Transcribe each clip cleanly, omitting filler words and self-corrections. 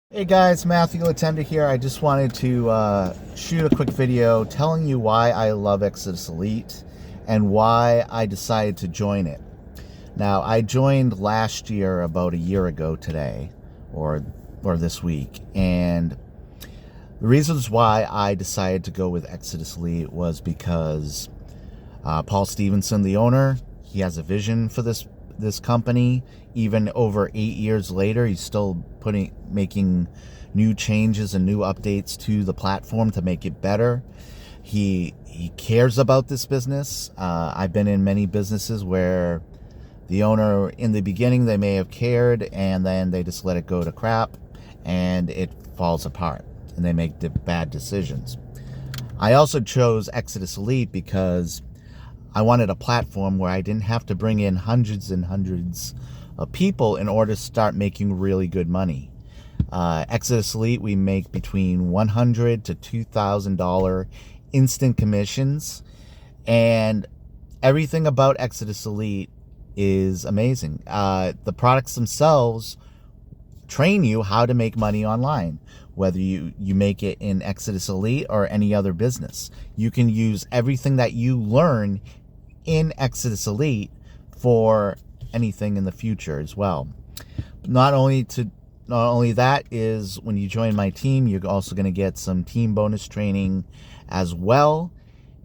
Hey guys, Matthew Letendre here. I just wanted to shoot a quick video telling you why I love Exitus Elite and why I decided to join it. Now, I joined last year about a year ago today, or this week, and the reasons why I decided to go with Exitus Elite was because Paul Stevenson, the owner, he has a vision for this company. Even over 8 years later, he's still making new changes and new updates to the platform to make it better. He cares about this business. I've been in many businesses where the owner, in the beginning, they may have cared, and then they just let it go to crap, and it falls apart, and they make bad decisions. I also chose Exitus Elite because I wanted a platform where I didn't have to bring in hundreds and hundreds of people in order to start making really good money. Exitus Elite, we make between $100 to $2,000 instant commissions, and everything about Exitus Elite is amazing. The products themselves train you how to make money online, whether you make it in Exitus Elite or any other business. You can use everything that you learn in Exitus Elite for anything in the future as well. Not only that is, when you join my team, you're also going to get some team bonus training as well.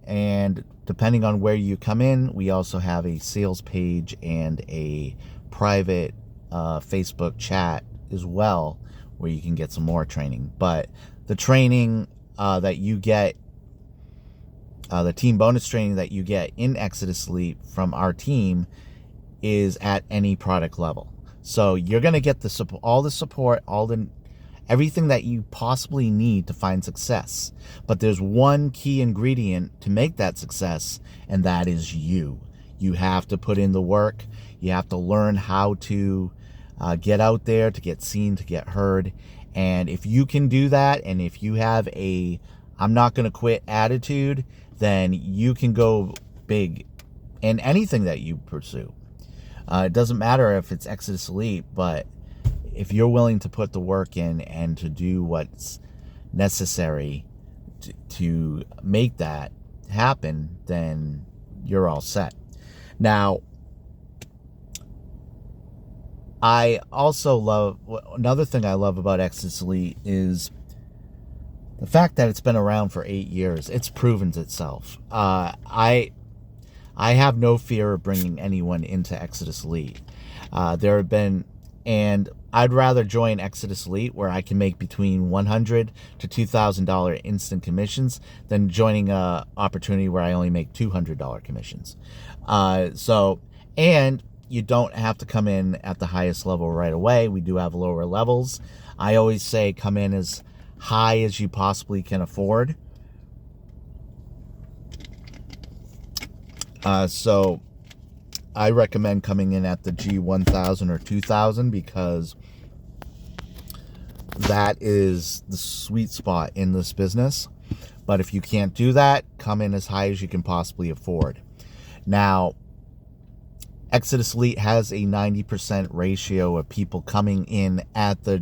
And depending on where you come in, we also have a sales page and a private Facebook chat as well, where you can get some more training. But the training that you get, the team bonus training that you get in Exitus Elite from our team, is at any product level. So you're going to get all the support, everything that you possibly need to find success. But there's one key ingredient to make that success, and that is you. You have to put in the work. You have to learn how to get out there, to get seen, to get heard. And if you can do that, and if you have a I'm not going to quit attitude, then you can go big in anything that you pursue. It doesn't matter if it's Exitus Elite, but if you're willing to put the work in and to do what's necessary to make that happen, then you're all set. Now, I also love, another thing I love about Exitus Elite is the fact that it's been around for 8 years. It's proven itself. I have no fear of bringing anyone into Exitus Elite. There have been, and I'd rather join Exitus Elite, where I can make between $100 to $2,000 instant commissions, than joining a opportunity where I only make $200 commissions. And you don't have to come in at the highest level right away. We do have lower levels. I always say come in as high as you possibly can afford. So I recommend coming in at the G1000 or 2000, because that is the sweet spot in this business. But if you can't do that, come in as high as you can possibly afford. Now, Exitus Elite has a 90% ratio of people coming in at the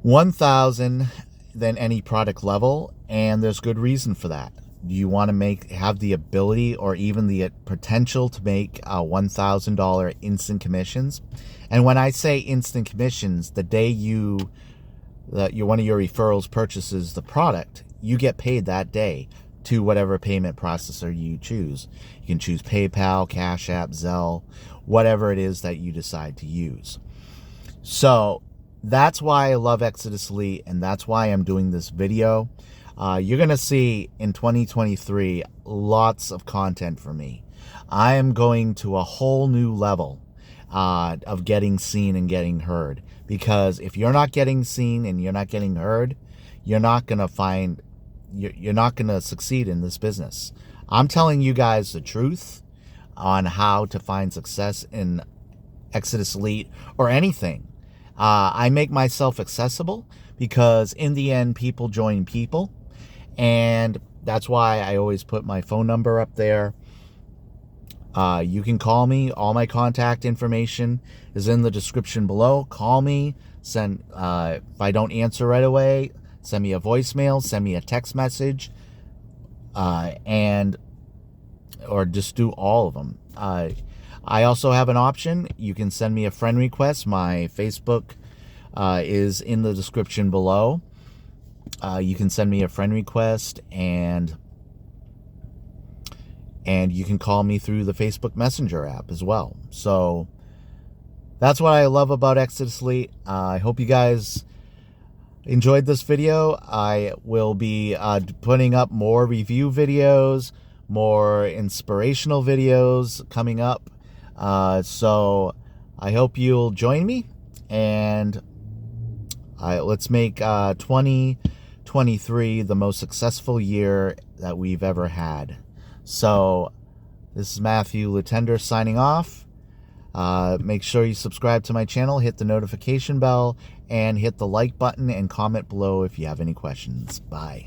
G1000 than any product level, and there's good reason for that. You want to have the ability or even the potential to make $1,000 instant commissions. And when I say instant commissions, the day one of your referrals purchases the product, you get paid that day to whatever payment processor you choose. You can choose PayPal, Cash App, Zelle, whatever it is that you decide to use. So that's why I love Exitus Elite, and that's why I'm doing this video. You're going to see in 2023 lots of content from me. I am going to a whole new level of getting seen and getting heard. Because if you're not getting seen and you're not getting heard, you're not going to succeed in this business. I'm telling you guys the truth on how to find success in Exitus Elite or anything. I make myself accessible because in the end, people join people. And that's why I always put my phone number up there. You can call me. All my contact information is in the description below. Call me. if I don't answer right away, send me a voicemail, send me a text message, or just do all of them. I also have an option. You can send me a friend request. My Facebook is in the description below. You can send me a friend request, and you can call me through the Facebook Messenger app as well. So that's what I love about Exitus Elite. I hope you guys enjoyed this video. I will be putting up more review videos, more inspirational videos coming up. So I hope you'll join me, and let's make 2023 the most successful year that we've ever had. So this is Matthew Letendre signing off. Make sure you subscribe to my channel, hit the notification bell, and hit the like button and comment below if you have any questions. Bye.